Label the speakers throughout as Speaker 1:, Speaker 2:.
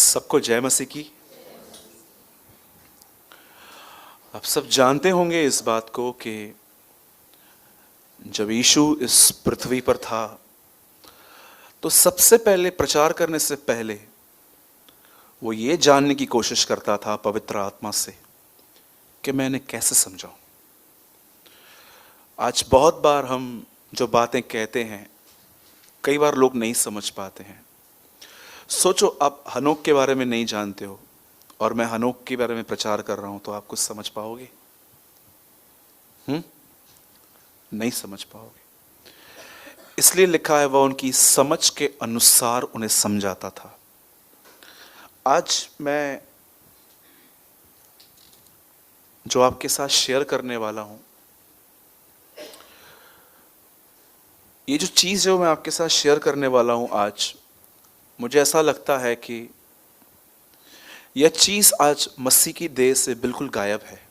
Speaker 1: सबको जय मसीह की। आप सब जानते होंगे इस बात को कि जब यीशु इस पृथ्वी पर था तो सबसे पहले प्रचार करने से पहले वो ये जानने की कोशिश करता था पवित्र आत्मा से कि मैं इन्हें कैसे समझाऊं। आज बहुत बार हम जो बातें कहते हैं कई बार लोग नहीं समझ पाते हैं। सोचो आप हनोक के बारे में नहीं जानते हो और मैं हनोक के बारे में प्रचार कर रहा हूं तो आप कुछ समझ पाओगे? नहीं समझ पाओगे। इसलिए लिखा है वह उनकी समझ के अनुसार उन्हें समझाता था। आज मैं जो आपके साथ शेयर करने वाला हूं, ये जो चीज जो मैं आपके साथ शेयर करने वाला हूं आज, मुझे ऐसा लगता है कि यह चीज आज मसीह की देह से बिल्कुल गायब है।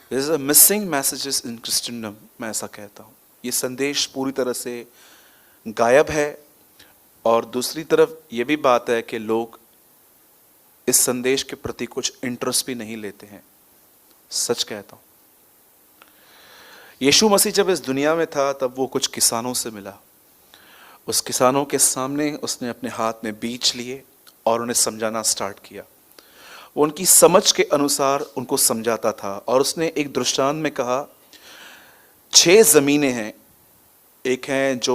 Speaker 1: There is a missing messages in Christendom, मैं ऐसा कहता हूँ। ये संदेश पूरी तरह से गायब है और दूसरी तरफ ये भी बात है कि लोग इस संदेश के प्रति कुछ इंटरेस्ट भी नहीं लेते हैं। सच कहता हूँ। यीशु मसीह जब इस दुनिया में था तब वो कुछ किसानों से मिला। उस किसानों के सामने उसने अपने हाथ में बीज लिए और उन्हें समझाना स्टार्ट किया। वो उनकी समझ के अनुसार उनको समझाता था और उसने एक दृष्टांत में कहा 6 जमीनें हैं। एक है जो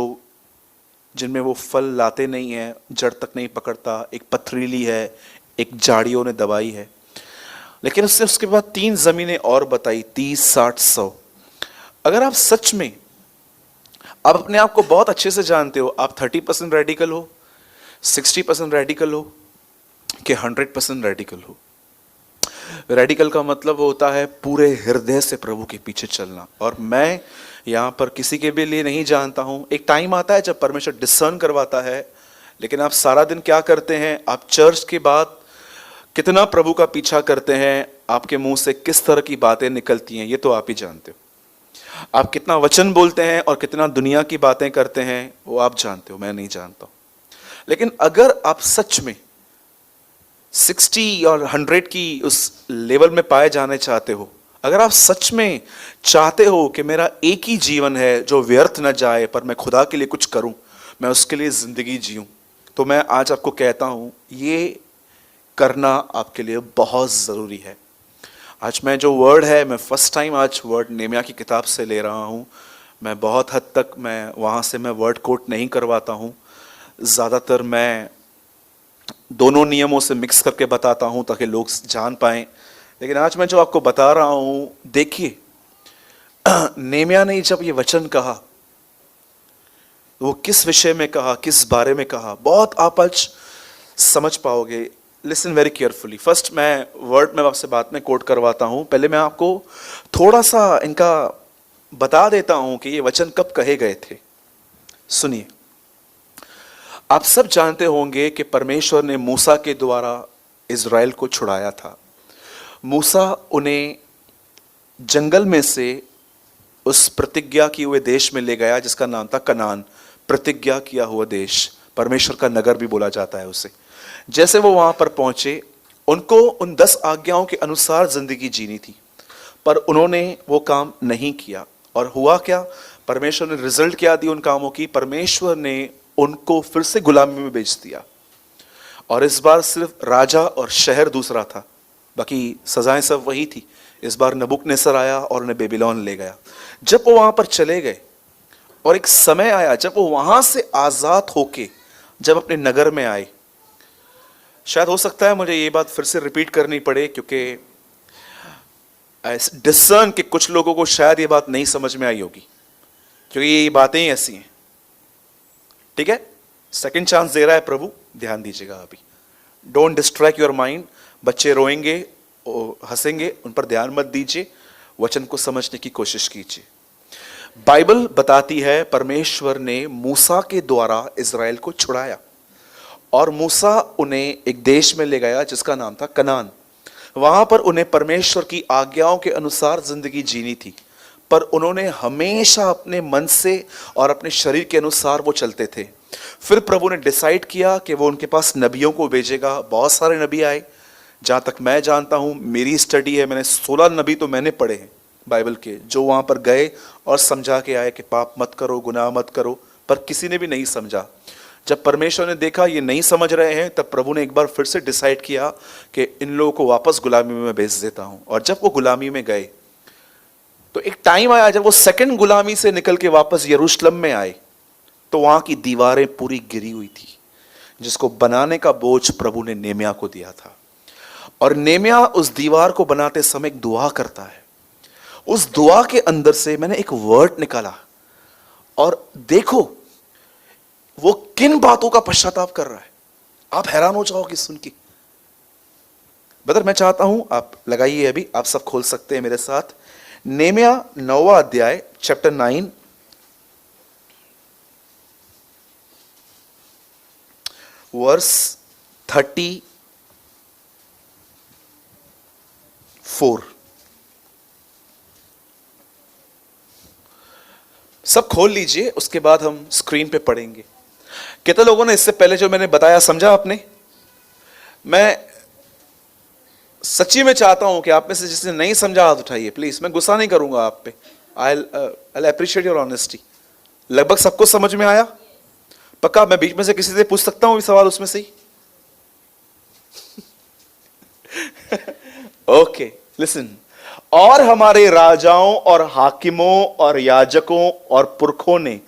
Speaker 1: जिनमें वो फल लाते नहीं हैं, जड़ तक नहीं पकड़ता, एक पथरीली है, एक झाड़ियों ने दबाई है। लेकिन उसने उसके बाद 3 जमीनें और बताई, 30, 60, 100। अगर आप सच में आप अपने आप को बहुत अच्छे से जानते हो, आप 30% रेडिकल हो, 60% रेडिकल हो कि 100% रेडिकल हो। रेडिकल का मतलब होता है पूरे हृदय से प्रभु के पीछे चलना। और मैं यहाँ पर किसी के भी लिए नहीं जानता हूँ। एक टाइम आता है जब परमेश्वर डिसर्न करवाता है, लेकिन आप सारा दिन क्या करते हैं? आप चर्च के बाद कितना प्रभु का पीछा करते हैं? आपके मुंह से किस तरह की बातें निकलती हैं ये तो आप ही जानते हो। आप कितना वचन बोलते हैं और कितना दुनिया की बातें करते हैं वो आप जानते हो, मैं नहीं जानता हूँ। लेकिन अगर आप सच में 60 और 100 की उस लेवल में पाए जाने चाहते हो, अगर आप सच में चाहते हो कि मेरा एक ही जीवन है जो व्यर्थ न जाए पर मैं खुदा के लिए कुछ करूं, मैं उसके लिए जिंदगी जीऊं, तो मैं आज आपको कहता हूं ये करना आपके लिए बहुत ज़रूरी है। आज मैं जो वर्ड है, मैं फर्स्ट टाइम आज वर्ड नेमिया की किताब से ले रहा हूं। मैं बहुत हद तक मैं वहाँ से मैं वर्ड कोट नहीं करवाता हूं। ज़्यादातर मैं दोनों नियमों से मिक्स करके बताता हूं ताकि लोग जान पाएं। लेकिन आज मैं जो आपको बता रहा हूं, देखिए नेमिया ने जब ये वचन कहा तो वो किस विषय में कहा, किस बारे में कहा, बहुत आप आज समझ पाओगे। Listen very carefully. फर्स्ट मैं वर्ड में आपसे बात में कोट करवाता हूं। पहले मैं आपको थोड़ा सा इनका बता देता हूं कि ये वचन कब कहे गए थे। सुनिए, आप सब जानते होंगे कि परमेश्वर ने मूसा के द्वारा इज़राइल को छुड़ाया था। मूसा उन्हें जंगल में से उस प्रतिज्ञा किए हुए देश में ले गया जिसका नाम था कनान। प्रतिज्ञा किया हुआ देश, परमेश्वर का नगर भी बोला जाता है उसे। जैसे वो वहां पर पहुंचे, उनको उन 10 आज्ञाओं के अनुसार जिंदगी जीनी थी, पर उन्होंने वो काम नहीं किया। और हुआ क्या? परमेश्वर ने रिजल्ट क्या दी उन कामों की? परमेश्वर ने उनको फिर से गुलामी में बेच दिया। और इस बार सिर्फ राजा और शहर दूसरा था, बाकी सजाएं सब वही थी। इस बार नबूकदनेस्सर आया और उन्हें बेबीलोन ले गया। जब वो वहां पर चले गए और एक समय आया जब वो वहां से आजाद होके जब अपने नगर में आए, शायद हो सकता है मुझे ये बात फिर से रिपीट करनी पड़े क्योंकि डिसर्न के कुछ लोगों को शायद ये बात नहीं समझ में आई होगी, क्योंकि ये बातें ही ऐसी हैं। ठीक है, सेकंड चांस दे रहा है प्रभु, ध्यान दीजिएगा अभी। Don't distract your mind. बच्चे रोएंगे, हंसेंगे, उन पर ध्यान मत दीजिए, वचन को समझने की कोशिश कीजिए। बाइबल बताती है परमेश्वर ने मूसा के द्वारा इज़राइल को छुड़ाया और मूसा उन्हें एक देश में ले गया जिसका नाम था कनान। वहां पर उन्हें परमेश्वर की आज्ञाओं के अनुसार जिंदगी जीनी थी, पर उन्होंने हमेशा अपने मन से और अपने शरीर के अनुसार वो चलते थे। फिर प्रभु ने डिसाइड किया कि वो उनके पास नबियों को भेजेगा। बहुत सारे नबी आए, जहाँ तक मैं जानता हूँ, मेरी स्टडी है, मैंने 16 नबी तो मैंने पढ़े हैं बाइबल के, जो वहाँ पर गए और समझा के आए कि पाप मत करो, गुनाह मत करो, पर किसी ने भी नहीं समझा। जब परमेश्वर ने देखा ये नहीं समझ रहे हैं, तब प्रभु ने एक बार फिर से डिसाइड किया कि इन लोगों को वापस गुलामी में भेज देता हूँ। और जब वो गुलामी में गए तो एक टाइम आया जब वो सेकंड गुलामी से निकल के वापस यरूशलेम में आए, तो वहां की दीवारें पूरी गिरी हुई थी, जिसको बनाने का बोझ प्रभु ने नेमिया को दिया था। और नेमिया उस दीवार को बनाते समय एक दुआ करता है। उस दुआ के अंदर से मैंने एक वर्ड निकाला, और देखो वो किन बातों का पश्चाताप कर रहा है, आप हैरान हो जाओगे सुन के। ब्रदर मैं चाहता हूं आप लगाइए, अभी आप सब खोल सकते हैं मेरे साथ, नेमिया 9वां अध्याय चैप्टर 9 वर्स 34। सब खोल लीजिए, उसके बाद हम स्क्रीन पे पढ़ेंगे। कितने लोगों ने इससे पहले जो मैंने बताया समझा आपने? मैं सच्ची में चाहता हूं कि आप में से जिसने नहीं समझा हाथ उठाइए प्लीज, मैं गुस्सा नहीं करूंगा आप पे। I appreciate your honesty. लगभग सबको समझ में आया? पक्का? मैं बीच में से किसी से पूछ सकता हूं सवाल उसमें से ही? Okay listen. और हमारे राजाओं और हाकिमों और याजकों और पुरखों ने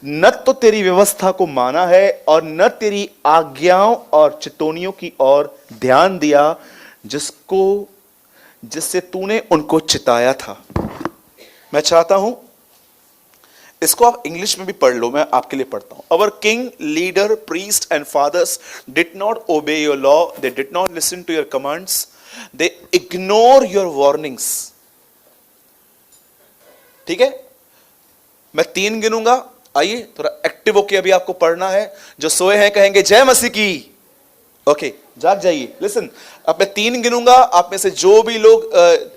Speaker 1: न तो तेरी व्यवस्था को माना है और न तेरी आज्ञाओं और चितौनियों की ओर ध्यान दिया, जिससे तूने उनको चिताया था। मैं चाहता हूं इसको आप इंग्लिश में भी पढ़ लो, मैं आपके लिए पढ़ता हूं। Our king, leader, priest and fathers did not obey your law, they did not listen to your commands, they ignore your warnings. ठीक है, मैं 3 गिनूंगा, आइए थोड़ा एक्टिव होके अभी आपको पढ़ना है। जो सोए हैं कहेंगे जय मसीह की। ओके जाग जाइए। लिसन, अब मैं 3 गिनूंगा, आप में से जो भी लोग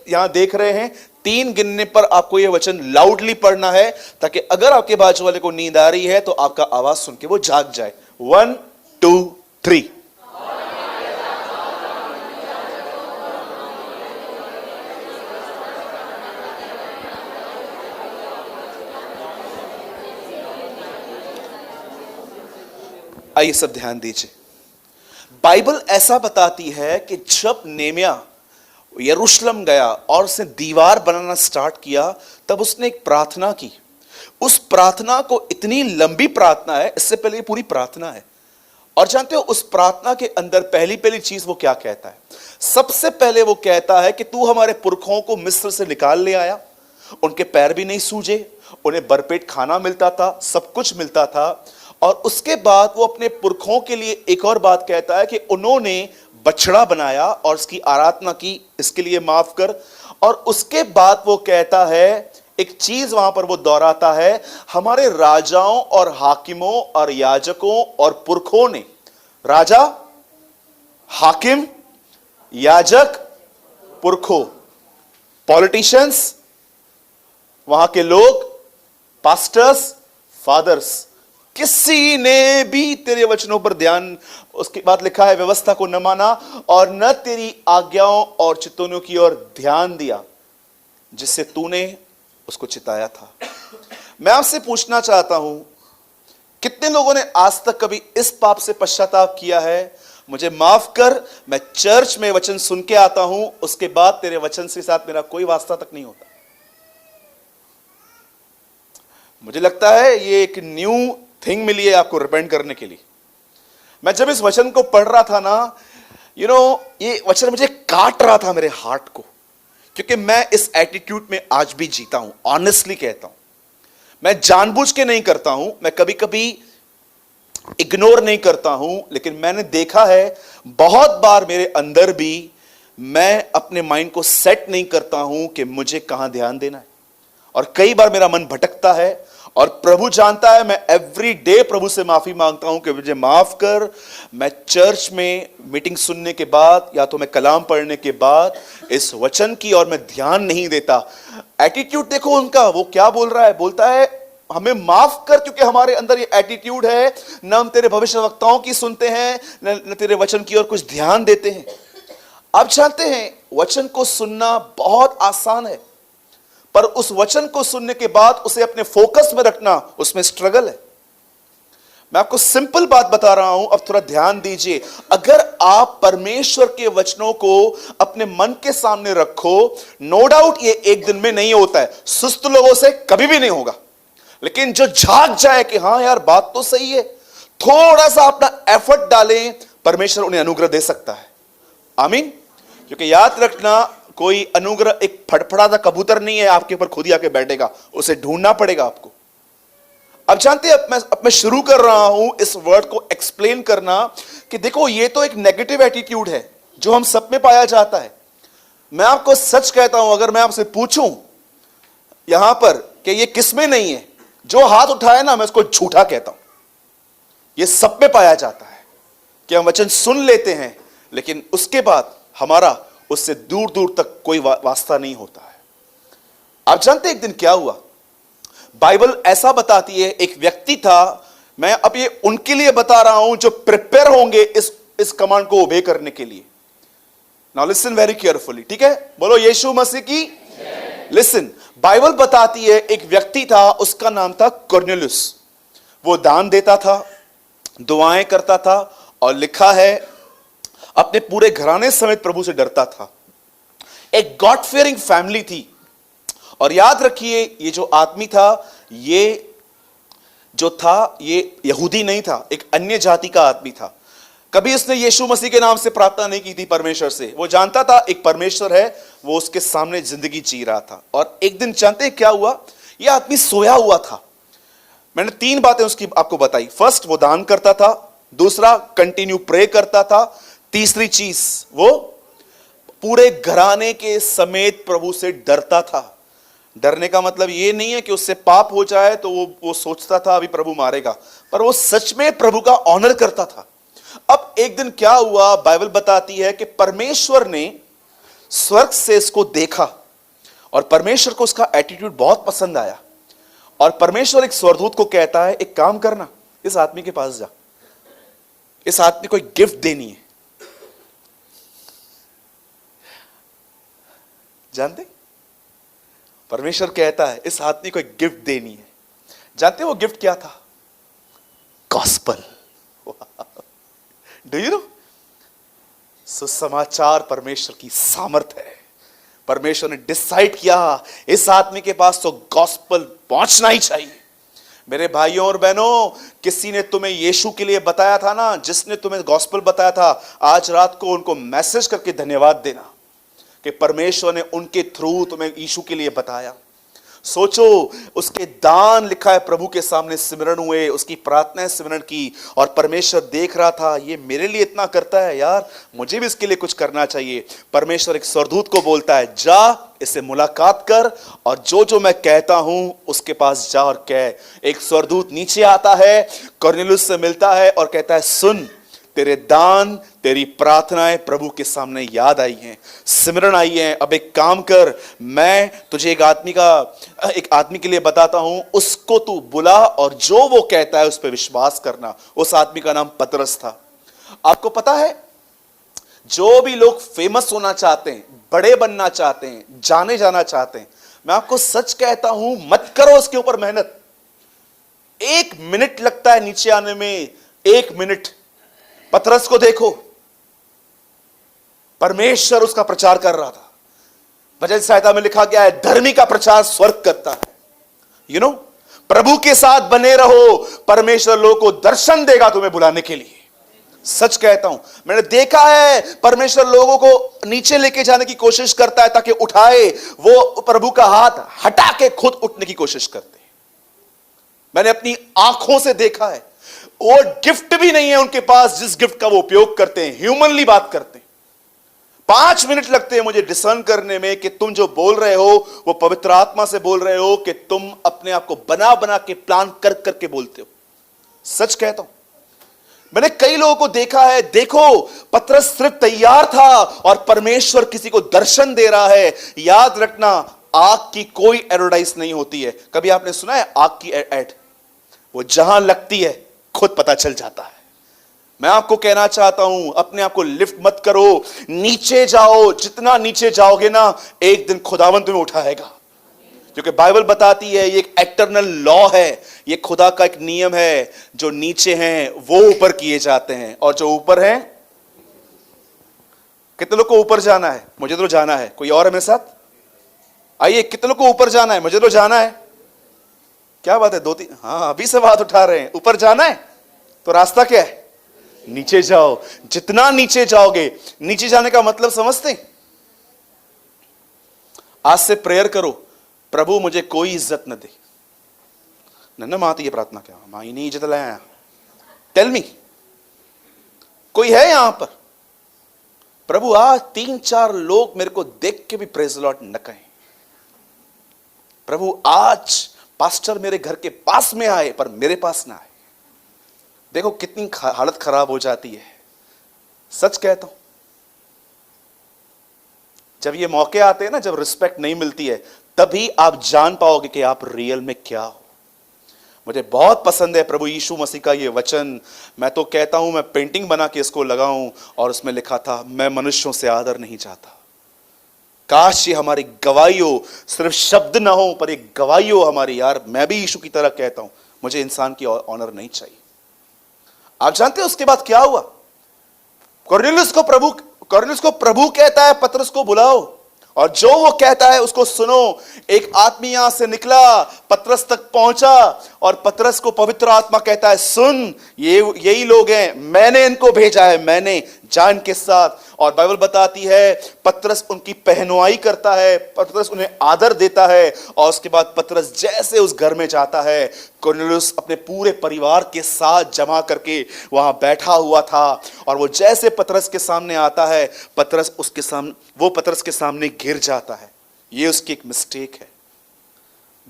Speaker 1: यहां देख रहे हैं, 3 गिनने पर आपको यह वचन लाउडली पढ़ना है, ताकि अगर आपके बाजू वाले को नींद आ रही है तो आपका आवाज सुन के वो जाग जाए। 1 2 3। आइए सब ध्यान दीजिए। बाइबल ऐसा बताती है कि जब नेमिया यरूशलेम गया और उसने दीवार बनाना स्टार्ट किया, तब उसने एक प्रार्थना की। उस प्रार्थना को, इतनी लंबी प्रार्थना है, इससे पहले पूरी प्रार्थना है। और जानते हो उस प्रार्थना के अंदर पहली चीज वो क्या कहता है? सबसे पहले वो कहता है कि तू हमारे पुरखों को मिस्र से निकाल ले आया, उनके पैर भी नहीं सूजे, उन्हें भरपेट खाना मिलता था, सब कुछ मिलता था। और उसके बाद वो अपने पुरखों के लिए एक और बात कहता है कि उन्होंने बछड़ा बनाया और उसकी आराधना की, इसके लिए माफ कर। और उसके बाद वो कहता है, एक चीज वहां पर वो दोहराता है, हमारे राजाओं और हाकिमों और याजकों और पुरखों ने, राजा, हाकिम, याजक, पुरखों, पॉलिटिशियंस, वहां के लोग, पास्टर्स, फादर्स, किसी ने भी तेरे वचनों पर ध्यान, उसके बाद लिखा है व्यवस्था को न माना और न तेरी आज्ञाओं और चितौनियों की ओर ध्यान दिया, जिससे तूने उसको चिताया था। मैं आपसे पूछना चाहता हूं, कितने लोगों ने आज तक कभी इस पाप से पश्चाताप किया है? मुझे माफ कर, मैं चर्च में वचन सुन के आता हूं, उसके बाद तेरे वचन के साथ मेरा कोई वास्ता तक नहीं होता। मुझे लगता है ये एक न्यू थिंग मिली है आपको रिपेंट करने के लिए। मैं जब इस वचन को पढ़ रहा था ना, ये वचन मुझे काट रहा था मेरे हार्ट को, क्योंकि मैं इस एटीट्यूड में आज भी जीता हूं। ऑनेस्टली कहता हूं, मैं जानबूझ के नहीं करता हूं, मैं कभी कभी इग्नोर नहीं करता हूं, लेकिन मैंने देखा है बहुत बार मेरे अंदर भी मैं अपने माइंड को सेट नहीं करता हूं कि मुझे कहां ध्यान देना है, और कई बार मेरा मन भटकता है। और प्रभु जानता है, मैं एवरी डे प्रभु से माफी मांगता हूं कि मुझे माफ कर। मैं चर्च में मीटिंग सुनने के बाद या तो मैं कलाम पढ़ने के बाद इस वचन की और मैं ध्यान नहीं देता। एटीट्यूड देखो उनका, वो क्या बोल रहा है, बोलता है हमें माफ कर, क्योंकि हमारे अंदर ये एटीट्यूड है, न हम तेरे भविष्यवक्ताओं की सुनते हैं, न तेरे वचन की ओर कुछ ध्यान देते हैं। आप जानते हैं वचन को सुनना बहुत आसान है, पर उस वचन को सुनने के बाद उसे अपने फोकस में रखना, उसमें स्ट्रगल है। मैं आपको सिंपल बात बता रहा हूं, अब थोड़ा ध्यान दीजिए। अगर आप परमेश्वर के वचनों को अपने मन के सामने रखो, नो डाउट ये एक दिन में नहीं होता है, सुस्त लोगों से कभी भी नहीं होगा, लेकिन जो झांक जाए कि हां यार बात तो सही है, थोड़ा सा अपना एफर्ट डालें, परमेश्वर उन्हें अनुग्रह दे सकता है। आमीन। क्योंकि याद रखना, कोई अनुग्रह एक फड़फड़ाता कबूतर नहीं है आपके ऊपर खुद ही आके बैठेगा, उसे ढूंढना पड़ेगा आपको। अब जानते हैं, अब मैं शुरू कर रहा हूं इस वर्ड को एक्सप्लेन करना कि देखो ये तो एक नेगेटिव एटीट्यूड है जो हम सब में पाया जाता है। मैं आपको सच कहता हूं, अगर मैं आपसे पूछूं यहां पर कि ये किस में नहीं है, जो हाथ उठाए ना, मैं उसको झूठा कहता हूं। ये सब में पाया जाता है कि हम वचन सुन लेते हैं, लेकिन उसके बाद हमारा उससे दूर दूर तक कोई वास्ता नहीं होता है। आप जानते एक दिन क्या हुआ, बाइबल ऐसा बताती है, एक व्यक्ति था, मैं अब ये उनके लिए बता रहा हूं जो प्रिपेयर होंगे इस कमांड को ओबे करने के लिए। नाउ लिसन वेरी केयरफुली, ठीक है? बोलो यीशु मसीह की। लिसन, बाइबल बताती है एक व्यक्ति था, उसका नाम था कुरनेलियुस। वो दान देता था, दुआएं करता था, और लिखा है अपने पूरे घराने समेत प्रभु से डरता था। एक गॉड फियरिंग फैमिली थी। और याद रखिए, ये जो आदमी था, ये जो था, ये यहूदी नहीं था, एक अन्य जाति का आदमी था। कभी उसने यीशु मसीह के नाम से प्रार्थना नहीं की थी परमेश्वर से। वो जानता था एक परमेश्वर है, वो उसके सामने जिंदगी जी रहा था। और एक दिन जानते हैं क्या हुआ, यह आदमी सोया हुआ था। मैंने 3 बातें उसकी आपको बताई। फर्स्ट, वो दान करता था। दूसरा, कंटिन्यू प्रे करता था। तीसरी चीज, वो पूरे घराने के समेत प्रभु से डरता था। डरने का मतलब ये नहीं है कि उससे पाप हो जाए तो वो सोचता था अभी प्रभु मारेगा, पर वो सच में प्रभु का ऑनर करता था। अब एक दिन क्या हुआ, बाइबल बताती है कि परमेश्वर ने स्वर्ग से इसको देखा, और परमेश्वर को उसका एटीट्यूड बहुत पसंद आया। और परमेश्वर एक स्वर्गदूत को कहता है, एक काम करना, इस आदमी के पास जा, इस आदमी को एक गिफ्ट देनी है। जानते, परमेश्वर कहता है इस आदमी को एक गिफ्ट देनी है। जानते वो गिफ्ट क्या था? गॉस्पल। Do you know? सुसमाचार परमेश्वर की सामर्थ है। परमेश्वर ने डिसाइड किया इस आदमी के पास तो गॉस्पल पहुंचना ही चाहिए। मेरे भाइयों और बहनों, किसी ने तुम्हें यीशु के लिए बताया था ना, जिसने तुम्हें गॉस्पल बताया था, आज रात को उनको मैसेज करके धन्यवाद देना कि परमेश्वर ने उनके थ्रू तुम्हें यीशु के लिए बताया। सोचो, उसके दान लिखा है प्रभु के सामने सिमरण हुए, उसकी प्रार्थनाएं सिमरण की, और परमेश्वर देख रहा था ये मेरे लिए इतना करता है, यार मुझे भी इसके लिए कुछ करना चाहिए। परमेश्वर एक स्वर्गदूत को बोलता है, जा इससे मुलाकात कर, और जो जो मैं कहता हूं उसके पास जा और कह। एक स्वर्गदूत नीचे आता है, कुरनेलियुस से मिलता है और कहता है, सुन, तेरे दान, तेरी प्रार्थनाएं प्रभु के सामने याद आई हैं, सिमरण आई हैं। अब एक काम कर, मैं तुझे एक आदमी के लिए बताता हूं, उसको तू बुला और जो वो कहता है उस पर विश्वास करना। उस आदमी का नाम पतरस था। आपको पता है, जो भी लोग फेमस होना चाहते हैं, बड़े बनना चाहते हैं, जाने जाना चाहते हैं, मैं आपको सच कहता हूं, मत करो उसके ऊपर मेहनत। 1 मिनट लगता है नीचे आने में, 1 मिनट। पतरस को देखो, परमेश्वर उसका प्रचार कर रहा था। भजन संहिता में लिखा गया है, धर्मी का प्रचार स्वर्ग करता है। यू नो, प्रभु के साथ बने रहो, परमेश्वर लोगों को दर्शन देगा तुम्हें बुलाने के लिए। सच कहता हूं, मैंने देखा है परमेश्वर लोगों को नीचे लेके जाने की कोशिश करता है ताकि उठाए, वो प्रभु का हाथ हटा के खुद उठने की कोशिश करते हैं। मैंने अपनी आंखों से देखा है। वो गिफ्ट भी नहीं है उनके पास जिस गिफ्ट का वो उपयोग करते हैं, ह्यूमनली बात करते हैं। 5 मिनट लगते हैं मुझे डिसर्न करने में कि तुम जो बोल रहे हो वो पवित्र आत्मा से बोल रहे हो कि तुम अपने आप को बना बना के प्लान कर करके बोलते हो। सच कहता हूं, मैंने कई लोगों को देखा है। देखो, पतरस सिर्फ तैयार था और परमेश्वर किसी को दर्शन दे रहा है। याद रखना, आग की कोई एडवर्टाइज नहीं होती है। कभी आपने सुना है आग की एड? वो जहां लगती है खुद पता चल जाता है। मैं आपको कहना चाहता हूं, अपने आप को लिफ्ट मत करो, नीचे जाओ। जितना नीचे जाओगे ना, एक दिन खुदावंत तुम्हें उठाएगा। क्योंकि बाइबल बताती है ये एक एक्टर्नल लॉ है, ये खुदा का एक नियम है। जो नीचे हैं वो ऊपर किए जाते हैं, और जो ऊपर हैं, कितने लोग को ऊपर जाना है? मुझे तो जाना है। कोई और है मेरे साथ? आइए, कितने लोग को ऊपर जाना है? मुझे तो जाना है। क्या बात है, दो तीन, हाँ अभी से बात उठा रहे हैं। ऊपर जाना है तो रास्ता क्या है? नीचे जाओ। जितना नीचे जाओगे, नीचे जाने का मतलब समझते हैं? आज से प्रेयर करो, प्रभु मुझे कोई इज्जत न दे। नन्ना माँ तो ये प्रार्थना क्या? माँ ही नहीं इज्जत लाया। टेल मी, कोई है यहां पर? प्रभु आज 3-4 लोग मेरे को देख के भी प्रेज लॉर्ड न कहें। प्रभु आज पास्टर मेरे घर के पास में आए पर मेरे पास ना आए। देखो कितनी हालत खराब हो जाती है। सच कहता हूं, जब ये मौके आते हैं ना, जब रिस्पेक्ट नहीं मिलती है, तभी आप जान पाओगे कि आप रियल में क्या हो। मुझे बहुत पसंद है प्रभु यीशु मसीह का ये वचन। मैं तो कहता हूं, मैं पेंटिंग बना के इसको लगाऊं और उसमें लिखा था, मैं मनुष्यों से आदर नहीं चाहता। काश ये हमारी गवाही हो, सिर्फ शब्द ना हो पर एक गवाही हो हमारी। यार मैं भी यीशु की तरह कहता हूं, मुझे इंसान की ऑनर नहीं चाहिए। आप जानते हैं उसके बाद क्या हुआ? कुरनेलियुस को प्रभु कहता है, पतरस को बुलाओ, और जो वो कहता है उसको सुनो। एक आदमी यहां से निकला, पतरस तक पहुंचा, और पतरस को पवित्र आत्मा कहता है, सुन, ये यही लोग हैं, मैंने इनको भेजा है, मैंने, जा इनके साथ। और बाइबल बताती है पतरस उनकी पहनुआई करता है, पतरस उन्हें आदर देता है। और उसके बाद पतरस जैसे उस घर में जाता है, कुरनेलियुस अपने पूरे परिवार के साथ जमा करके वहां बैठा हुआ था, और वो जैसे पतरस के सामने आता है, वो पतरस के सामने गिर जाता है। ये उसकी एक मिस्टेक है।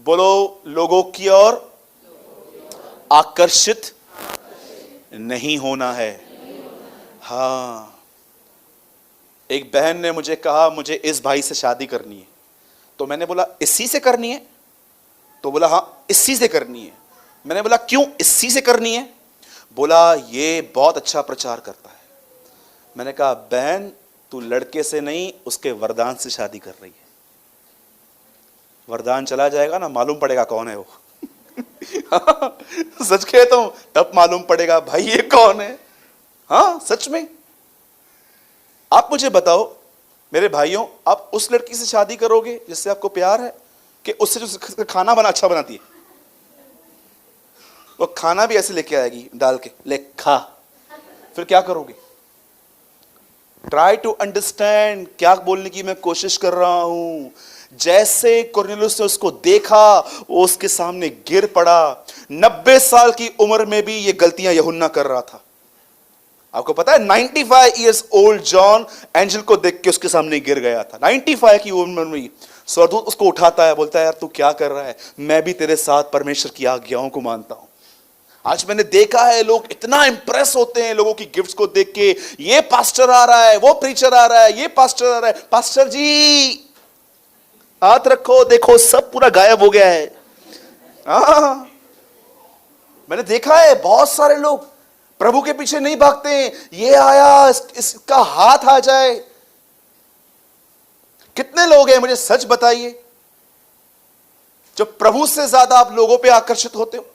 Speaker 1: बोलो, लोगों की ओर आकर्षित नहीं होना है। हाँ, एक बहन ने मुझे कहा, मुझे इस भाई से शादी करनी है। तो मैंने बोला, इसी से करनी है? तो बोला, हाँ इसी से करनी है। मैंने बोला, क्यों इसी से करनी है? बोला, ये बहुत अच्छा प्रचार करता है। मैंने कहा, बहन तू लड़के से नहीं, उसके वरदान से शादी कर रही है। वरदान चला जाएगा ना, मालूम पड़ेगा कौन है वो। सच कहता हूं, तब मालूम पड़ेगा भाई ये कौन है। हाँ सच में। आप मुझे बताओ मेरे भाइयों, आप उस लड़की से शादी करोगे जिससे आपको प्यार है, कि उससे जो खाना अच्छा बनाती है? वो खाना भी ऐसे लेके आएगी डाल के, ले खा, फिर क्या करोगे? ट्राई टू अंडरस्टैंड क्या बोलने की मैं कोशिश कर रहा हूं। जैसे कुरनेलियुस ने उसको देखा, वो उसके सामने गिर पड़ा। 90 साल की उम्र में भी ये गलतियां यूहन्ना कर रहा था। आपको पता है 95 इयर्स ओल्ड जॉन एंजल को देख के उसके सामने गिर गया था। 95 की उम्र में स्वर्गदूत उसको उठाता है, बोलता है, यार तू क्या कर रहा है? मैं भी तेरे साथ परमेश्वर की आज्ञाओं को मानता हूं। आज मैंने देखा है लोग इतना इंप्रेस होते हैं लोगों की गिफ्ट्स को देख के। ये पास्टर आ रहा है, वो प्रीचर आ रहा है, ये पास्टर आ रहा है। पास्टर जी हाथ रखो, देखो सब पूरा गायब हो गया है। मैंने देखा है बहुत सारे लोग प्रभु के पीछे नहीं भागते हैं। ये आया, इसका हाथ आ जाए। कितने लोग हैं मुझे सच बताइए जो प्रभु से ज्यादा आप लोगों पे आकर्षित होते हो?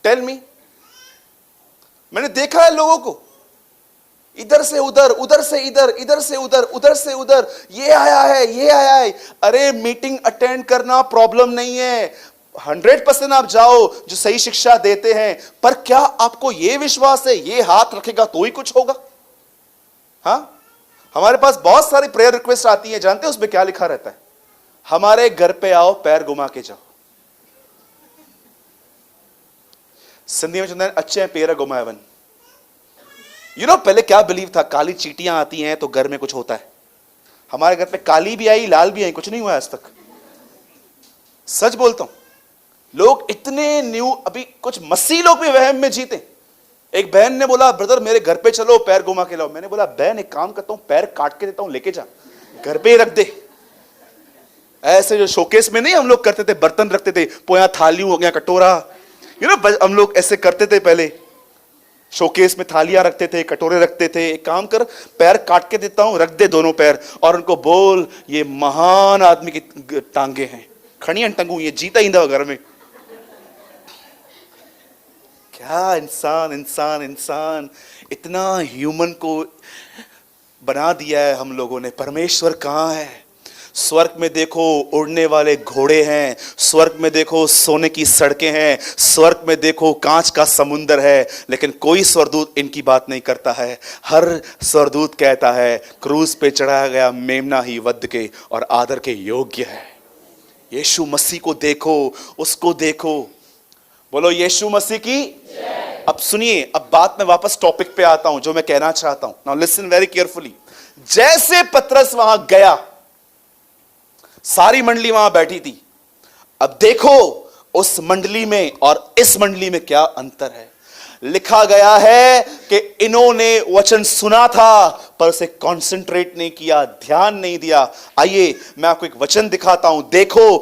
Speaker 1: Tell me. मैंने देखा है लोगों को इधर से उधर, उधर से इधर, इधर से उधर, उधर से उधर। ये आया है, ये आया है। अरे मीटिंग अटेंड करना प्रॉब्लम नहीं है, 100% आप जाओ जो सही शिक्षा देते हैं, पर क्या आपको यह विश्वास है ये हाथ रखेगा तो ही कुछ होगा? हाँ, हमारे पास बहुत सारी प्रेयर रिक्वेस्ट आती है, जानते हैं उसमें क्या लिखा रहता है? हमारे घर पे आओ, पैर घुमा के जाओ। सिंधी में चलते हैं, अच्छे पैर घुमावन। पहले क्या बिलीव था, काली चींटियां आती हैं तो घर में कुछ होता है। हमारे घर पे काली भी आई, लाल भी आई, कुछ नहीं हुआ आज तक। सच बोलता हूं, लोग इतने न्यू, अभी कुछ मसीह लोग भी वहम में जीते। एक बहन ने बोला, ब्रदर मेरे घर पे चलो, पैर घुमा के लाओ। मैंने बोला, बहन एक काम करता हूं, पैर काट के देता हूं, लेके जा, घर पे ही रख दे। ऐसे जो शोकेस में नहीं हम लोग करते थे, बर्तन रखते थे, पोया थाली हो गया, कटोरा, हम लोग ऐसे करते थे पहले। शोकेस में थालियां रखते थे, कटोरे रखते थे। एक काम कर, पैर काट के देता हूं, रख दे दोनों पैर, और उनको बोल ये महान आदमी की टांगे हैं, खड़ियां टंगू, ये जीता ही घर में। क्या इंसान इंसान इंसान, इतना ह्यूमन को बना दिया है हम लोगों ने। परमेश्वर कहां है? स्वर्ग में देखो उड़ने वाले घोड़े हैं, स्वर्ग में देखो सोने की सड़कें हैं, स्वर्ग में देखो कांच का समुंदर है, लेकिन कोई स्वर्गदूत इनकी बात नहीं करता है। हर स्वर्गदूत कहता है क्रूस पे चढ़ाया गया मेमना ही वध के और आदर के योग्य है। यीशु मसीह को देखो, उसको देखो। बोलो यीशु मसीह की। अब सुनिए, अब बात में वापस टॉपिक पे आता हूं, जो मैं कहना चाहता हूं। Now listen very carefully. जैसे पतरस वहां गया, सारी मंडली वहां बैठी थी। अब देखो उस मंडली में और इस मंडली में क्या अंतर है। लिखा गया है कि इन्होंने वचन सुना था पर उसे कंसंट्रेट नहीं किया, ध्यान नहीं दिया। आइए मैं आपको एक वचन दिखाता हूं, देखो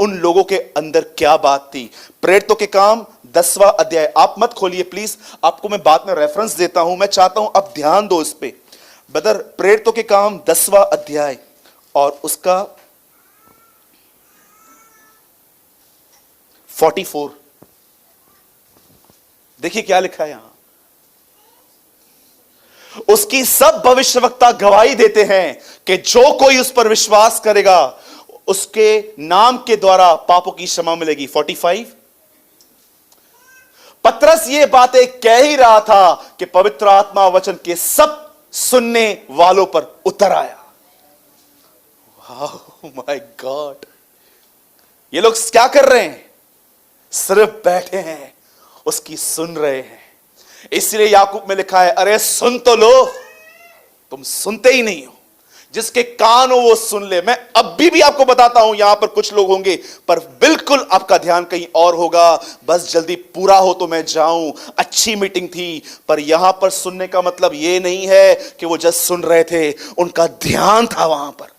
Speaker 1: उन लोगों के अंदर क्या बात थी। प्रेरितों के काम 10वां अध्याय, आप मत खोलिए प्लीज, आपको मैं बाद में रेफरेंस देता हूं, मैं चाहता हूं आप ध्यान दो इस पे। ब्रदर, प्रेरितों के काम 10वां अध्याय और उसका 44, देखिए क्या लिखा है यहां। उसकी सब भविष्यवक्ता गवाही देते हैं कि जो कोई उस पर विश्वास करेगा उसके नाम के द्वारा पापों की क्षमा मिलेगी। 45, पतरस ये बातें कह ही रहा था कि पवित्र आत्मा वचन के सब सुनने वालों पर उतर आया। माय गॉड, ये लोग क्या कर रहे हैं? सिर्फ बैठे हैं, उसकी सुन रहे हैं। इसलिए याकूब में लिखा है, अरे सुन तो लो, तुम सुनते ही नहीं हो। जिसके कान हो वो सुन ले। मैं अभी भी आपको बताता हूं, यहां पर कुछ लोग होंगे पर बिल्कुल आपका ध्यान कहीं और होगा। बस जल्दी पूरा हो तो मैं जाऊं। अच्छी मीटिंग थी, पर यहां पर सुनने का मतलब ये नहीं है कि वो जस्ट सुन रहे थे, उनका ध्यान था वहां पर।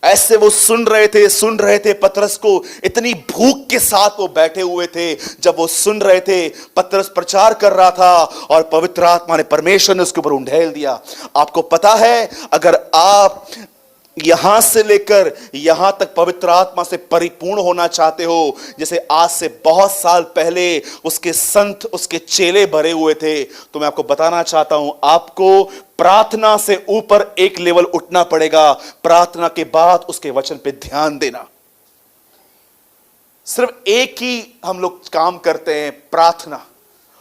Speaker 1: ऐसे वो सुन रहे थे पतरस को, इतनी भूख के साथ वो बैठे हुए थे। जब वो सुन रहे थे, पतरस प्रचार कर रहा था और पवित्र आत्मा ने, परमेश्वर ने उसके ऊपर उंडेल दिया। आपको पता है, अगर आप यहां से लेकर यहां तक पवित्र आत्मा से परिपूर्ण होना चाहते हो, जैसे आज से बहुत साल पहले उसके संत, उसके चेले भरे हुए थे, तो मैं आपको बताना चाहता हूं, आपको प्रार्थना से ऊपर एक लेवल उठना पड़ेगा। प्रार्थना के बाद उसके वचन पे ध्यान देना। सिर्फ एक ही हम लोग काम करते हैं, प्रार्थना।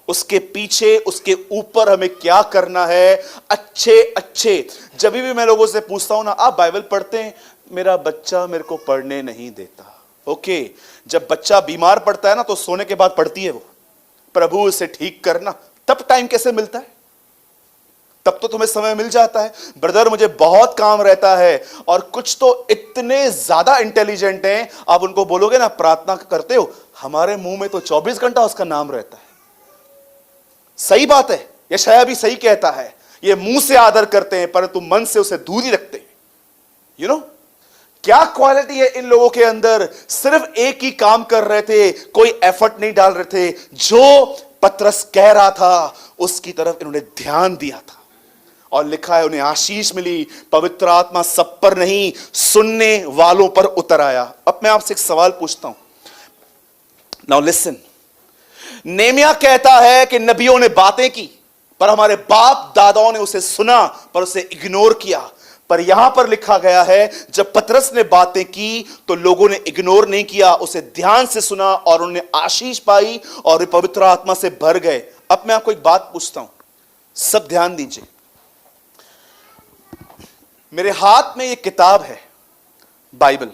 Speaker 1: उसके पीछे, उसके ऊपर हमें क्या करना है। अच्छे जब भी मैं लोगों से पूछता हूं ना, आप बाइबल पढ़ते हैं? मेरा बच्चा मेरे को पढ़ने नहीं देता। ओके, जब बच्चा बीमार पड़ता है ना, तो सोने के बाद पढ़ती है वो, प्रभु इसे ठीक करना। तब टाइम कैसे मिलता है? तब तो तुम्हें समय मिल जाता है। ब्रदर, मुझे बहुत काम रहता है। और कुछ तो इतने ज्यादा इंटेलिजेंट हैं, आप उनको बोलोगे ना प्रार्थना करते हो, हमारे मुंह में तो 24 घंटा उसका नाम रहता है। सही बात है, यशायाह भी सही कहता है, ये मुंह से आदर करते हैं परंतु मन से उसे दूर ही रखते हैं। यू नो क्या क्वालिटी है इन लोगों के अंदर? सिर्फ एक ही काम कर रहे थे, कोई एफर्ट नहीं डाल रहे थे। जो पतरस कह रहा था उसकी तरफ इन्होंने ध्यान दिया था और लिखा है उन्हें आशीष मिली। पवित्र आत्मा सब पर नहीं, सुनने वालों पर उतर आया। अब मैं आपसे एक सवाल पूछता हूं। नाउ लिसन, नेमिया कहता है कि नबियों ने बातें की पर हमारे बाप दादाओं ने उसे सुना पर उसे इग्नोर किया। पर यहां पर लिखा गया है, जब पतरस ने बातें की तो लोगों ने इग्नोर नहीं किया, उसे ध्यान से सुना और उन्होंने आशीष पाई और वे पवित्र आत्मा से भर गए। अब मैं आपको एक बात पूछता हूं, सब ध्यान दीजिए। मेरे हाथ में एक किताब है, बाइबल।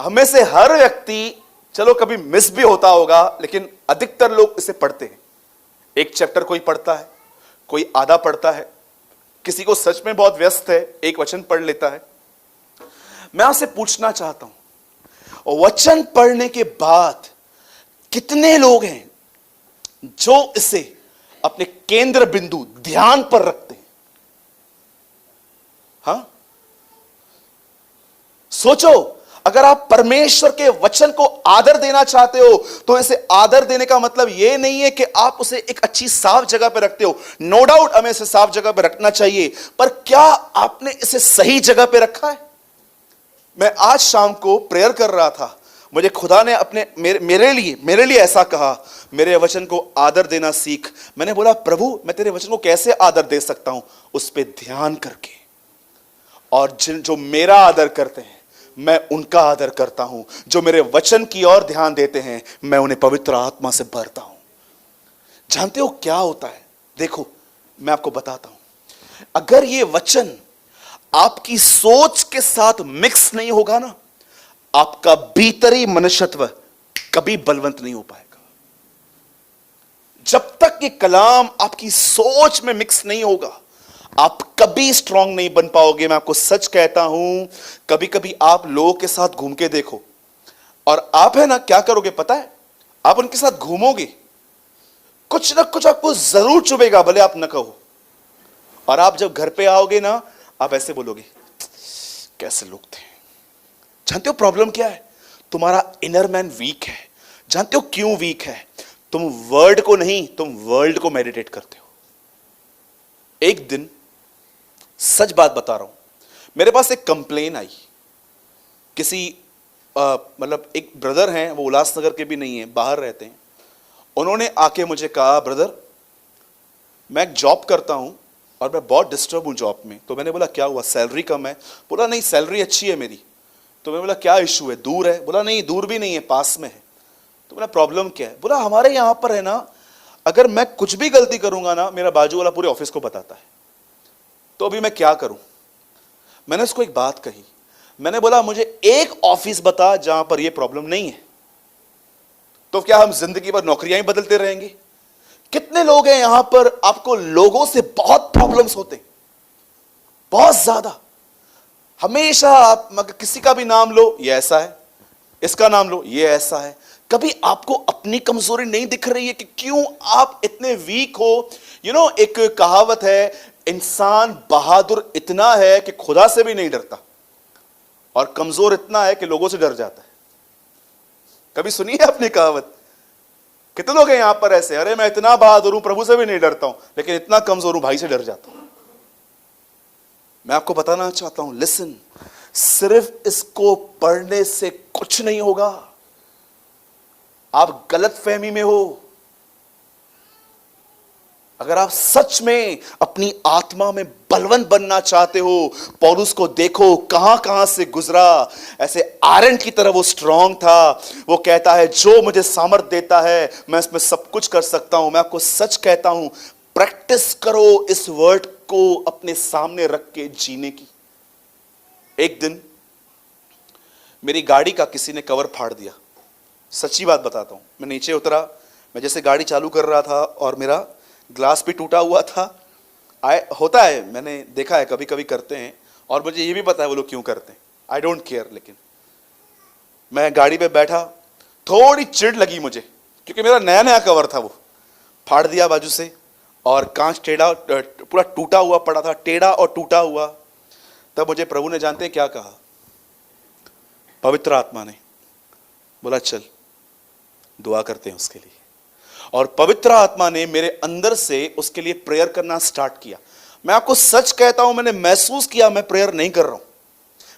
Speaker 1: हमें से हर व्यक्ति, चलो कभी मिस भी होता होगा, लेकिन अधिकतर लोग इसे पढ़ते हैं। एक चैप्टर कोई पढ़ता है, कोई आधा पढ़ता है, किसी को सच में बहुत व्यस्त है, एक वचन पढ़ लेता है। मैं आपसे पूछना चाहता हूं, वचन पढ़ने के बाद कितने लोग हैं जो इसे अपने केंद्र बिंदु, ध्यान पर रखते हैं? हाँ, सोचो, अगर आप परमेश्वर के वचन को आदर देना चाहते हो तो इसे आदर देने का मतलब यह नहीं है कि आप उसे एक अच्छी साफ जगह पर रखते हो। नो डाउट हमें इसे साफ जगह पर रखना चाहिए, पर क्या आपने इसे सही जगह पर रखा है? मैं आज शाम को प्रेयर कर रहा था, मुझे खुदा ने अपने मेरे लिए ऐसा कहा, मेरे वचन को आदर देना सीख। मैंने बोला प्रभु मैं तेरे वचन को कैसे आदर दे सकता हूं? उस पर ध्यान करके, और जो मेरा आदर करते हैं मैं उनका आदर करता हूं। जो मेरे वचन की ओर ध्यान देते हैं मैं उन्हें पवित्र आत्मा से भरता हूं। जानते हो क्या होता है? देखो मैं आपको बताता हूं, अगर ये वचन आपकी सोच के साथ मिक्स नहीं होगा ना, आपका भीतरी मनुष्यत्व कभी बलवंत नहीं हो पाएगा। जब तक ये कलाम आपकी सोच में मिक्स नहीं होगा आप कभी स्ट्रांग नहीं बन पाओगे। मैं आपको सच कहता हूं, कभी कभी आप लोगों के साथ घूम के देखो, और आप है ना क्या करोगे पता है? आप उनके साथ घूमोगे, कुछ ना कुछ आपको जरूर चुभेगा, भले आप न कहो। और आप जब घर पे आओगे ना, आप ऐसे बोलोगे कैसे लोग थे। जानते हो प्रॉब्लम क्या है? तुम्हारा इनर मैन वीक है। जानते हो क्यों वीक है? तुम वर्ड को नहीं, तुम वर्ल्ड को मेडिटेट करते हो। एक दिन, सच बात बता रहा हूं, मेरे पास एक कंप्लेन आई। किसी मतलब एक ब्रदर हैं, वो उल्लासनगर के भी नहीं है, बाहर रहते हैं। उन्होंने आके मुझे कहा ब्रदर मैं एक जॉब करता हूं और मैं बहुत डिस्टर्ब हूं जॉब में। तो मैंने बोला क्या हुआ, सैलरी कम है? बोला नहीं सैलरी अच्छी है मेरी। तो मैंने बोला क्या इशू है, दूर है? बोला नहीं दूर भी नहीं है, पास में है। तो बोला प्रॉब्लम क्या है? बोला हमारे यहां पर है ना, अगर मैं कुछ भी गलती करूंगा ना, मेरा बाजू वाला पूरे ऑफिस को बताता है। तो अभी मैं क्या करूं? मैंने उसको एक बात कही, मैंने बोला मुझे एक ऑफिस बता जहां पर यह प्रॉब्लम नहीं है। तो क्या हम जिंदगी भर नौकरियां ही बदलते रहेंगे? कितने लोग हैं यहां पर, आपको लोगों से बहुत प्रॉब्लम्स होते हैं, बहुत ज्यादा। हमेशा आप किसी का भी नाम लो ये ऐसा है, इसका नाम लो ये ऐसा है। कभी आपको अपनी कमजोरी नहीं दिख रही है कि क्यों आप इतने वीक हो? एक कहावत है, इंसान बहादुर इतना है कि खुदा से भी नहीं डरता, और कमजोर इतना है कि लोगों से डर जाता है। कभी सुनी है आपने कहावत? कितने लोग हैं यहां पर ऐसे, अरे मैं इतना बहादुर हूं, प्रभु से भी नहीं डरता हूं, लेकिन इतना कमजोर हूं, भाई से डर जाता हूं। मैं आपको बताना चाहता हूं, लिसन, सिर्फ इसको पढ़ने से कुछ नहीं होगा। आप गलत फहमी में हो। अगर आप सच में अपनी आत्मा में बलवंत बनना चाहते हो, पौलुस को देखो कहां कहां से गुजरा। ऐसे आयरन की तरह वो स्ट्रांग था। वो कहता है जो मुझे सामर्थ देता है मैं इसमें सब कुछ कर सकता हूं। मैं आपको सच कहता हूं, प्रैक्टिस करो इस वर्ड को अपने सामने रख के जीने की। एक दिन मेरी गाड़ी का किसी ने कवर फाड़ दिया। सच्ची बात बताता हूं, मैं नीचे उतरा, मैं जैसे गाड़ी चालू कर रहा था और मेरा ग्लास भी टूटा हुआ था। होता है, मैंने देखा है, कभी कभी करते हैं, और मुझे ये भी पता है वो लोग क्यों करते हैं। I don't care. लेकिन मैं गाड़ी पे बैठा, थोड़ी चिढ़ लगी मुझे, क्योंकि मेरा नया नया कवर था, वो फाड़ दिया बाजू से, और कांच टेढ़ा पूरा टूटा हुआ पड़ा था, टेढ़ा और टूटा हुआ। तब मुझे प्रभु ने जानते हैं क्या कहा? पवित्र आत्मा ने बोला चल दुआ करते हैं उसके लिए। और पवित्र आत्मा ने मेरे अंदर से उसके लिए प्रेयर करना स्टार्ट किया। मैं आपको सच कहता हूं, मैंने महसूस किया मैं प्रेयर नहीं कर रहा हूं,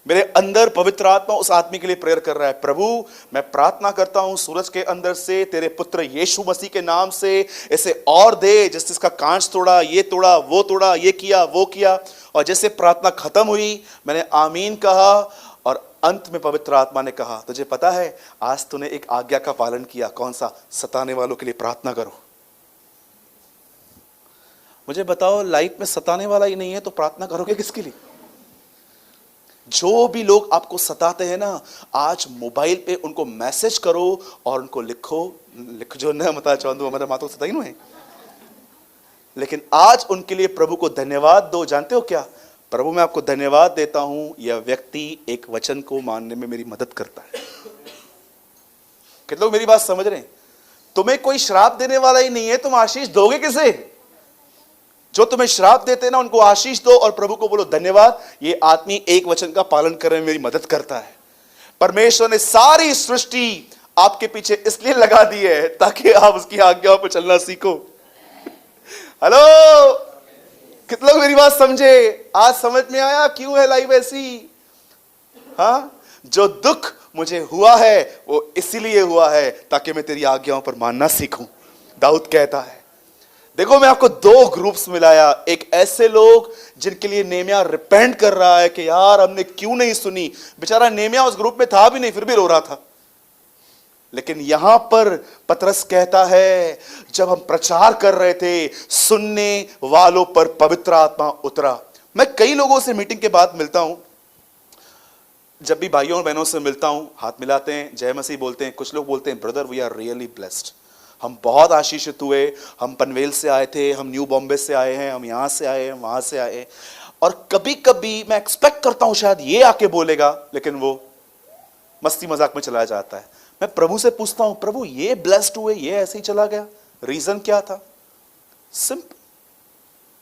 Speaker 1: मेरे अंदर पवित्र आत्मा उस आदमी के लिए प्रेयर कर रहा है। प्रभु मैं प्रार्थना करता हूं सूरज के अंदर से तेरे पुत्र यीशु मसीह के नाम से इसे और दे, जिससे इसका कांच तोड़ा, ये तोड़ा, वो तोड़ा, ये किया, वो किया। और जैसे प्रार्थना खत्म हुई मैंने आमीन कहा, और अंत में पवित्र आत्मा ने कहा तुझे पता है आज तूने एक आज्ञा का पालन किया। कौन सा? सताने वालों के लिए प्रार्थना करो। मुझे बताओ, लाइफ में सताने वाला ही नहीं है तो प्रार्थना करोगे किसके लिए? जो भी लोग आपको सताते हैं ना, आज मोबाइल पे उनको मैसेज करो और उनको लिख जो न मता चाहूँ हमारे माता सताई नु है, लेकिन आज उनके लिए प्रभु को धन्यवाद दो। जानते हो क्या? प्रभु मैं आपको धन्यवाद देता हूं, यह व्यक्ति एक वचन को मानने में मेरी मदद करता है। कितने लोग मेरी बात समझ रहे हैं? तुम्हें कोई श्राप देने वाला ही नहीं है, तुम आशीष दोगे किसे? जो तुम्हें श्राप देते हैं ना उनको आशीष दो और प्रभु को बोलो धन्यवाद, ये आदमी एक वचन का पालन करने में मेरी मदद करता है। परमेश्वर ने सारी सृष्टि आपके पीछे इसलिए लगा दी है ताकि आप उसकी आज्ञाओं पर चलना सीखो। हेलो, कितने लोग मेरी बात समझे? आज समझ में आया क्यों है लाइफ ऐसी? हाँ, जो दुख मुझे हुआ है वो इसीलिए हुआ है ताकि मैं तेरी आज्ञाओं पर मानना सीखूं। दाऊद कहता है, देखो मैं आपको दो ग्रुप्स मिलाया, एक ऐसे लोग जिनके लिए नेमिया रिपेंट कर रहा है कि यार हमने क्यों नहीं सुनी। बेचारा नेमिया उस ग्रुप में था भी नहीं, फिर भी रो रहा था। लेकिन यहां पर पतरस कहता है, जब हम प्रचार कर रहे थे सुनने वालों पर पवित्र आत्मा उतरा। मैं कई लोगों से मीटिंग के बाद मिलता हूं, जब भी भाइयों और बहनों से मिलता हूं, हाथ मिलाते हैं, जय मसीह बोलते हैं। कुछ लोग बोलते हैं, brother we are really blessed, हम बहुत आशीषित हुए, हम पनवेल से आए थे, हम न्यू बॉम्बे से आए हैं, हम यहां से आए हैं, वहां से आए। और कभी कभी मैं एक्सपेक्ट करता हूं शायद ये आके बोलेगा, लेकिन वो मस्ती मजाक में चला जाता है। मैं प्रभु से पूछता हूं, प्रभु ये ब्लेस्ड हुए, ये ऐसे ही चला गया, रीजन क्या था? सिंपल,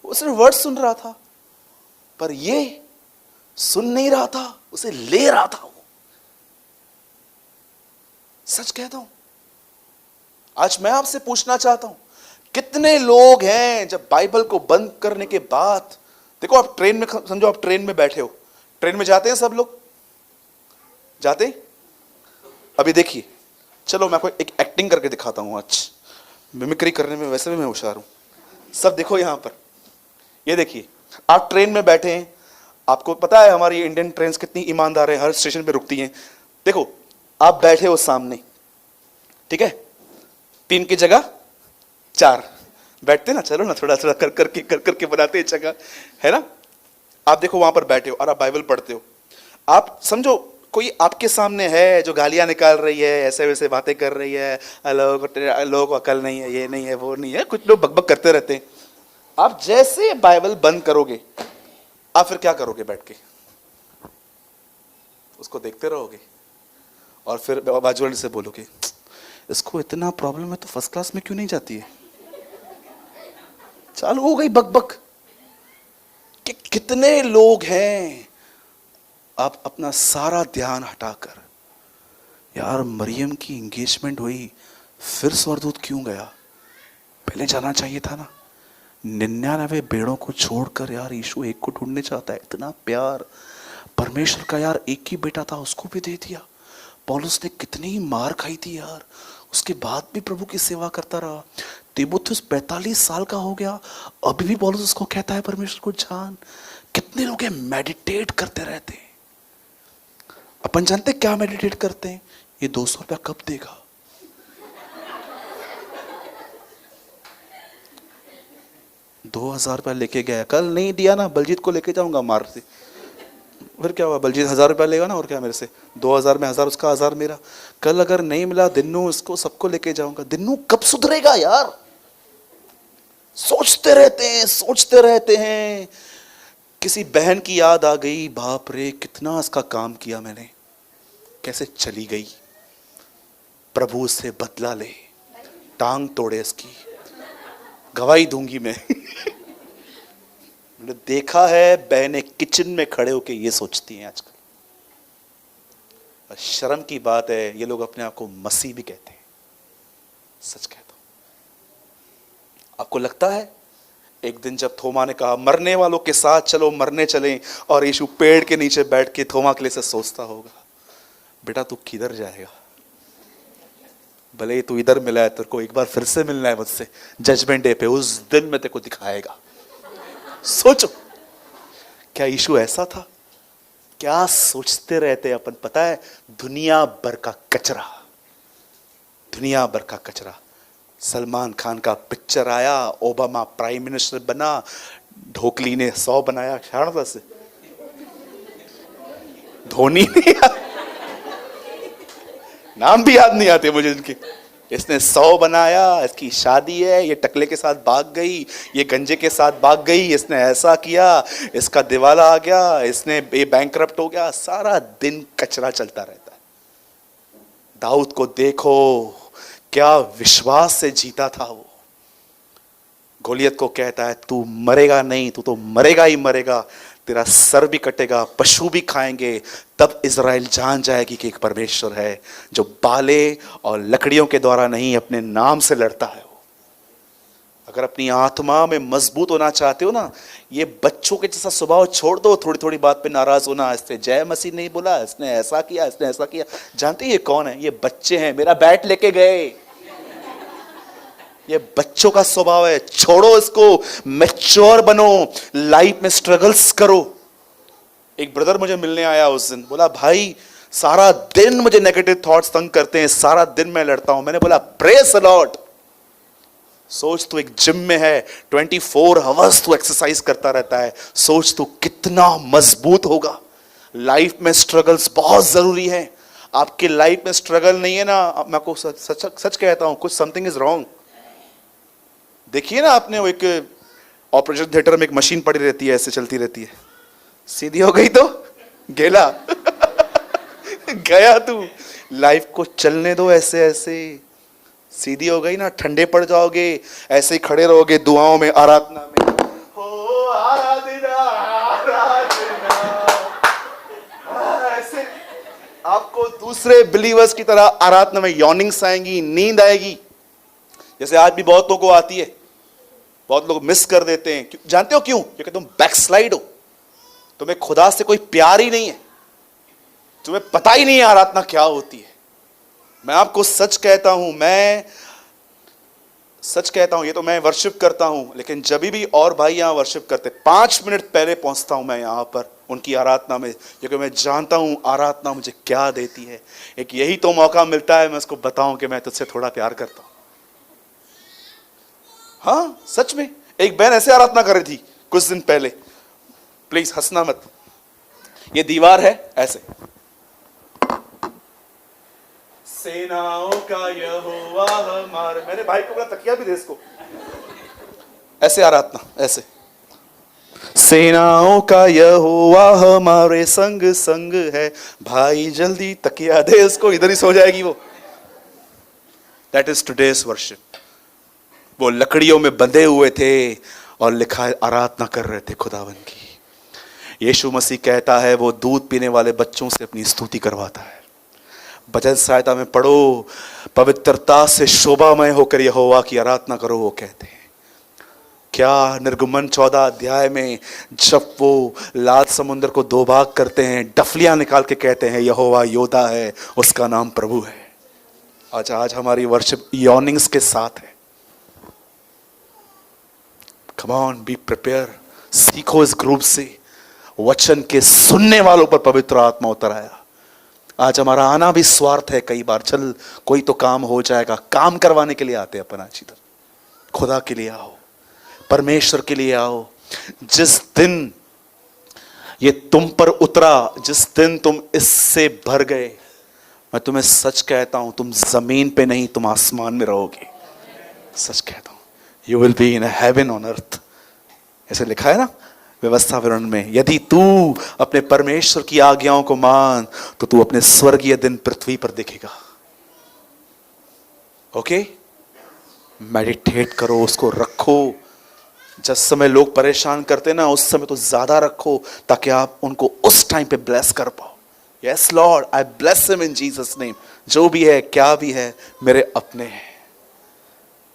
Speaker 1: वो सिर्फ वर्ड सुन रहा था, पर ये सुन नहीं रहा था, उसे ले रहा था वो। सच कहता हूं, आज मैं आपसे पूछना चाहता हूं, कितने लोग हैं जब बाइबल को बंद करने के बाद, देखो आप ट्रेन में, समझो आप ट्रेन में बैठे हो, ट्रेन में जाते हैं सब लोग, जाते हैं? अभी देखिए, चलो मैं आपको एक एक्टिंग करके दिखाता हूं। आज मिमिक्री करने में वैसे भी मैं होशियार हूं। सब देखो यहां पर, ये देखिए, आप ट्रेन में बैठे हैं, आपको पता है हमारी इंडियन ट्रेन कितनी ईमानदार है, हर स्टेशन पे रुकती हैं। देखो आप बैठे हो सामने, ठीक है, 3 की जगह 4 बैठते ना, चलो ना थोड़ा थोड़ा कर करके बनाते हैं जगह, है ना। आप देखो वहां पर बैठे हो और आप बाइबल पढ़ते हो। आप समझो कोई आपके सामने है जो गालियां निकाल रही है, ऐसे वैसे बातें कर रही है, लोगों को अकल नहीं है, ये नहीं है, वो नहीं है, कुछ लोग बकबक करते रहते हैं। आप जैसे बाइबल बंद करोगे, आप फिर क्या करोगे? बैठ के उसको देखते रहोगे और फिर बाजू वाले से बोलोगे, इसको इतना प्रॉब्लम है तो फर्स्ट क्लास में क्यों नहीं जाती है? चालू हो गई बकबक। कि कितने लोग हैं, आप अपना सारा ध्यान हटाकर, यार मरियम की एंगेजमेंट हुई, फिर स्वर्गदूत क्यों गया? पहले जाना चाहिए था ना। 99 भेड़ों को छोड़कर यार यीशु एक को ढूंढने चाहता है, इतना प्यार परमेश्वर का। यार एक ही बेटा था, उसको भी दे दिया। पौलुस ने कितनी मार खाई थी यार, उसके बाद भी प्रभु की सेवा करता रहा। तीमुथियुस 45 साल का हो गया, अभी भी पौलुस उसको कहता है परमेश्वर को जान। कितने लोग मेडिटेट करते रहते हैं। अपन जानते क्या मेडिटेट करते हैं? ये 200 रुपया कब देगा? $2000 लेके गया, कल नहीं दिया ना, बलजीत को लेके जाऊंगा मार से। फिर क्या हुआ? बलजीत 1000 रुपया लेगा ना, और क्या मेरे से 2000 में 1000 उसका, 1000 मेरा। कल अगर नहीं मिला दिन्नू, इसको सबको लेके जाऊंगा। दिन्नू कब सुधरेगा यार? सोचते रहते हैं। किसी बहन की याद आ गई, बाप रे कितना इसका काम किया मैंने, कैसे चली गई। प्रभु उससे बदला ले, टांग तोड़े इसकी, गवाही दूंगी मैं। मैंने देखा है बहनें किचन में खड़े होके ये सोचती हैं आजकल। शर्म की बात है, ये लोग अपने आप को मसीह भी कहते हैं। सच कहता हूं, आपको लगता है एक दिन जब थोमा ने कहा मरने वालों के साथ चलो मरने चलें, और यीशु पेड़ के नीचे बैठ के थोमा के लिए से सोचता होगा, बेटा तू किधर जाएगा? भले ही तू इधर मिला है, तेरे को एक बार फिर से मिलना है मुझसे जजमेंट डे पे, उस दिन मैं तेरे को दिखाएगा। सोचो, क्या यीशु ऐसा था? क्या सोचते रहते अपन, पता है? दुनिया भर का कचरा, दुनिया भर का कचरा। सलमान खान का पिक्चर आया, ओबामा प्राइम मिनिस्टर बना, ढोकली ने 100 बनाया, शारदा से धोनी ने, नाम भी याद नहीं आते मुझे इनके। इसने 100 बनाया, इसकी शादी है, ये टकले के साथ भाग गई, ये गंजे के साथ भाग गई, इसने ऐसा किया, इसका दिवाला आ गया, इसने ये बैंकरप्ट हो गया। सारा दिन कचरा चलता रहता है। दाऊद को देखो, क्या विश्वास से जीता था वो। गोलियत को कहता है तू मरेगा नहीं, तू तो मरेगा ही मरेगा, तेरा सर भी कटेगा, पशु भी खाएंगे। तब इज़राइल जान जाएगी कि एक परमेश्वर है जो बाले और लकड़ियों के द्वारा नहीं, अपने नाम से लड़ता है। अगर अपनी आत्मा में मजबूत होना चाहते हो ना, ये बच्चों के जैसा स्वभाव छोड़ दो, थोड़ी थोड़ी बात पे नाराज होना, इसने जय मसीह नहीं बोला, इसने ऐसा किया, इसने ऐसा किया। जानते ये कौन है? ये बच्चे हैं। मेरा बैट लेके गए, ये बच्चों का स्वभाव है। छोड़ो इसको, मैच्योर बनो, लाइफ में स्ट्रगल्स करो। एक ब्रदर मुझे मिलने आया उस दिन, बोला भाई सारा दिन मुझे नेगेटिव थॉट्स तंग करते हैं, सारा दिन मैं लड़ता हूं। मैंने बोला प्रेज द लॉर्ड। सोच तू एक जिम में है, 24 आवर्स तू एक्सरसाइज करता रहता है, सोच तू कितना मजबूत होगा। लाइफ में स्ट्रगल्स बहुत जरूरी है। आपकी लाइफ में स्ट्रगल नहीं है ना, मैं आपको सच कहता हूं, कुछ समथिंग इज रॉन्ग। देखिए ना, आपने वो एक ऑपरेशन थिएटर में एक मशीन पड़ी रहती है, ऐसे चलती रहती है, सीधी हो गई तो गेला गया तू। लाइफ को चलने दो, ऐसे ऐसे सीधी हो गई ना, ठंडे पड़ जाओगे, ऐसे ही खड़े रहोगे दुआओं में, आराधना में, हो आराधना आराधना, ऐसे आपको दूसरे बिलीवर्स की तरह आराधना में यॉर्निंग्स आएंगी, नींद आएगी, जैसे आज भी बहुतों को आती है। बहुत लोग मिस कर देते हैं। जानते हो क्यों? क्योंकि तुम बैकस्लाइड हो, तुम्हें खुदा से कोई प्यार ही नहीं है, तुम्हें पता ही नहीं है आराधना क्या होती है। मैं आपको सच कहता हूं, मैं सच कहता हूं, ये तो मैं वर्शिप करता हूं, लेकिन जब भी और भाई यहां वर्शिप करते 5 मिनट पहले पहुंचता हूं मैं यहां पर उनकी आराधना में, क्योंकि मैं जानता हूं आराधना मुझे क्या देती है। एक यही तो मौका मिलता है मैं उसको बताऊं कि मैं तुझसे थोड़ा प्यार करता हूं। हाँ सच में, एक बहन ऐसे आराधना कर रही थी कुछ दिन पहले, प्लीज हंसना मत, ये दीवार है ऐसे, सेनाओं का यहोवा हमारा, मेरे भाई को बोला तकिया भी दे इसको, ऐसे आराधना, ऐसे सेनाओं का यहोवा हमारे संग संग है, भाई जल्दी तकिया दे इसको, इधर ही सो जाएगी वो। That is today's worship. वो लकड़ियों में बंधे हुए थे और लिखा है आराधना कर रहे थे खुदावन की। यीशु मसीह कहता है वो दूध पीने वाले बच्चों से अपनी स्तुति करवाता है। भजन सहायता में पढ़ो, पवित्रता से शोभामय होकर यहोवा की आराधना करो, वो कहते हैं। क्या निर्गमन 14 अध्याय में जब वो लाल समुद्र को 2 भाग करते हैं, डफलियां निकाल के कहते हैं यहोवा योद्धा है, उसका नाम प्रभु है। आज हमारी वर्शिप यॉर्निंग्स के साथ है। Come on, be prepared. सीखो इस ग्रुप से, वचन के सुनने वालों पर पवित्र आत्मा उतर आया। आज हमारा आना भी स्वार्थ है कई बार, चल कोई तो काम हो जाएगा, काम करवाने के लिए आते हैं अपन। आज इधर खुदा के लिए आओ, परमेश्वर के लिए आओ। जिस दिन ये तुम पर उतरा, जिस दिन तुम इससे भर गए, मैं तुम्हें सच कहता हूं, तुम जमीन पे नहीं, तुम आसमान में रहोगे। सच कहता हूं, you will be in heaven on earth. ऐसे लिखा है ना व्यवस्था विवरण में, यदि तू अपने परमेश्वर की आज्ञाओं को मान तो तू अपने स्वर्गीय दिन पृथ्वी पर देखेगा। ओके, मेडिटेट करो, उसको रखो। जिस समय लोग परेशान करते ना, उस समय तो ज्यादा रखो, ताकि आप उनको उस टाइम पे ब्लेस कर पाओ। Yes Lord, I bless him in Jesus name. जो भी है, क्या भी है, मेरे अपने हैं।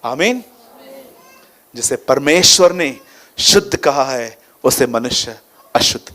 Speaker 1: आमीन। जिसे परमेश्वर ने शुद्ध कहा है, उसे मनुष्य अशुद्ध